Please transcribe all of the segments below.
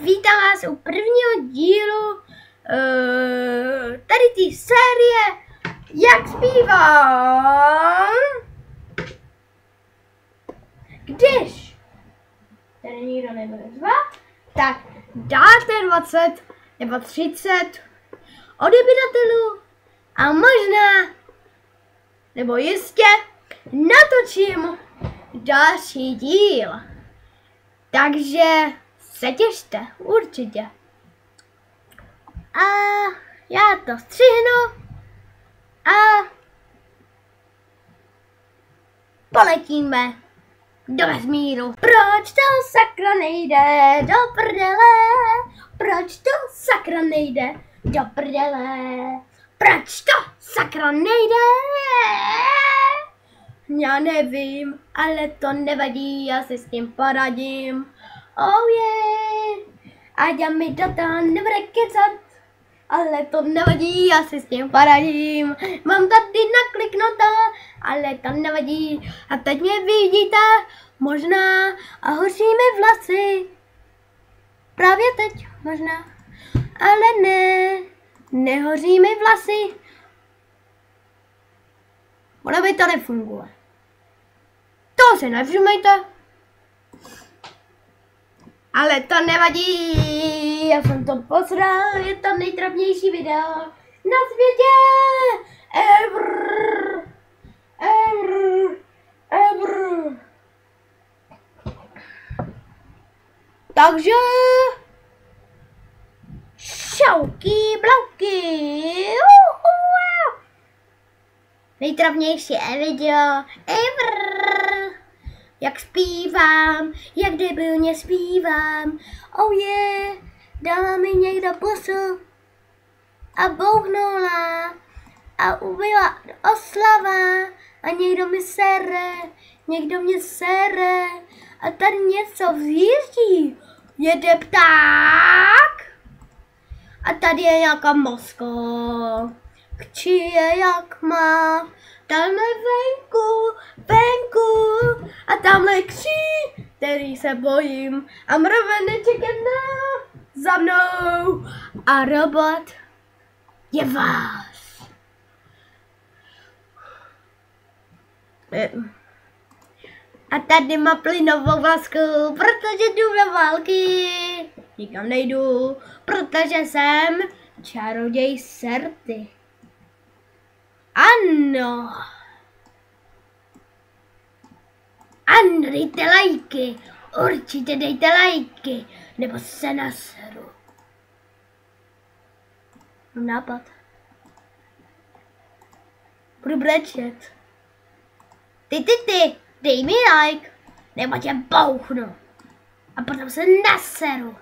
vítám vás u prvního dílu tady té série Jak zpívám, když tady nikdo nebude zvat, tak dáte 20 nebo 30 odebíratelů a možná, nebo jistě, natočím další díl. Takže se těšte, určitě. A já to střihnu a poletíme do vesmíru. Proč to sakra nejde do prdele? Proč to sakra nejde do prdele? Proč to sakra nejde? Já nevím, ale to nevadí, já si s tím poradím. Oh yeah. A já mi do toho nebude kecat, ale to nevadí, já si s tím poradím. Mám tady nakliknuto, ale to nevadí. A teď mě vidíte, možná, a hoří mi vlasy. Právě teď, možná. Ale ne, nehoří mi vlasy. Ono by to nefunguje. To si nevšimejte. Ale to nevadí, já jsem to posral, je to nejtrapnější video na světě. Ever. Takže šauky, blauky. Nejtrapnější video ever. Jak zpívám, jak debilně zpívám. Oh yeah, dala mi někdo pusu a bouchnula a byla oslava a někdo mi sere, někdo mě sere a tady něco vzjíždí. Jede pták a tady je nějaká moska. Kčije jak má, tamhle venku a tamhle kří, který se bojím a mraveneček je za mnou a robot je vás. A tady má plynovou vlasku, protože jdu do války. Nikam nejdu, protože jsem čaroděj Serty. Ano. Ano, dejte lajky. Určitě dejte lajky. Nebo se naseru. Mám nápad. Budu brečet. Ty, dej mi like. Nebo tě bouchnu. A potom se naseru.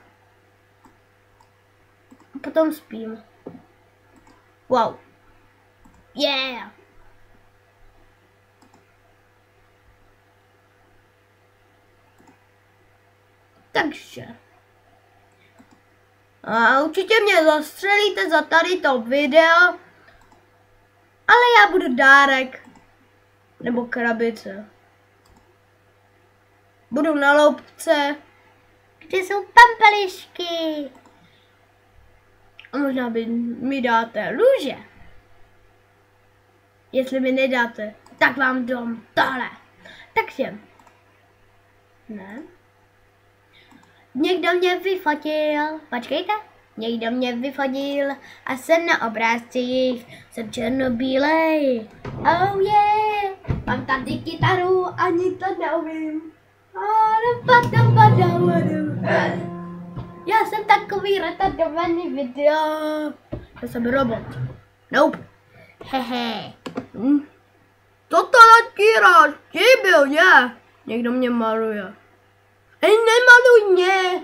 A potom spím. Wow. Yeah. Takže. A určitě mě zastřelíte za tady to video. Ale já budu dárek. Nebo krabice. Budu na loupce. Kde jsou pampelišky? A možná by mi dáte růže. Jestli mi nedáte, tak vám dám tohle. Takže. Ne. Někdo mě vyfotil. Počkejte. Někdo mě vyfotil a jsem na obrázcích. Jsem černobílej. Oh yeah. Mám tady kytaru, ani to neumím. Já jsem takový retardovaný video. Já jsem robot. Nope. Hehe. Co to natíráš? Byl, ne? Někdo mě maluje. Hej, nemaluj mě.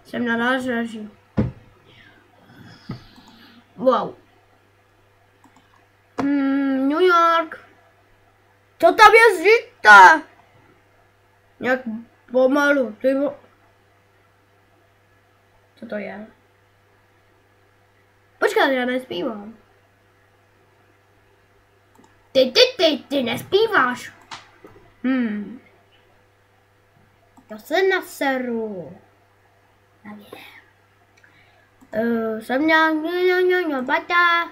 Jsem na nádraží. Wow. New York. Co tam jezdíte? Jak pomalu. Co to je? Počkat, já nespívám. Ty nespíváš. To se naseru. Jsem nějak bata.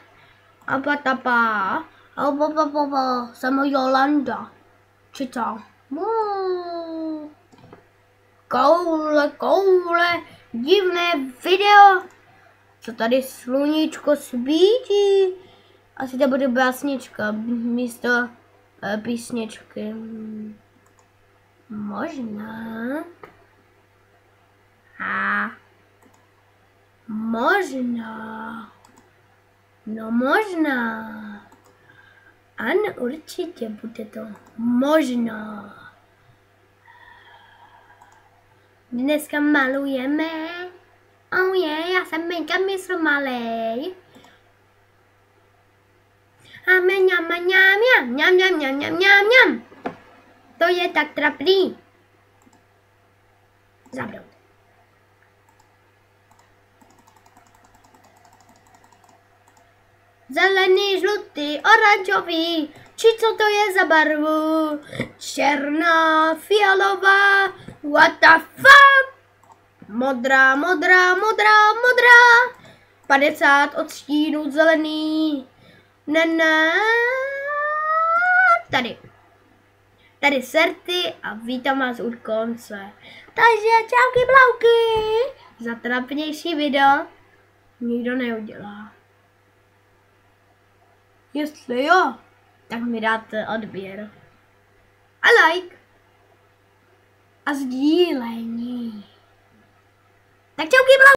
A patapa. A papapapa. Jsem Jolanda. Či co? Koule. Divné video. Co tady sluníčko svítí. Asi to bude básnička místo písničky. Možná. A možná. No možná. Ano, určitě bude to možná. Dneska malujeme. Oh je, já jsem mega mistr malej. A mňam. To je tak trapný. Zabrout. Zelený, žlutý, oranžový. Či co to je za barvu? Černá, fialová. What the fuck? Modrá. 50 odstínů zelený. Ne. Tady Serty a vítám vás u konce. Takže čauky blouky. Za trapnější video nikdo neudělá. Jestli jo, tak mi dáte odběr. A like. A sdílení. Tak čauky blouky.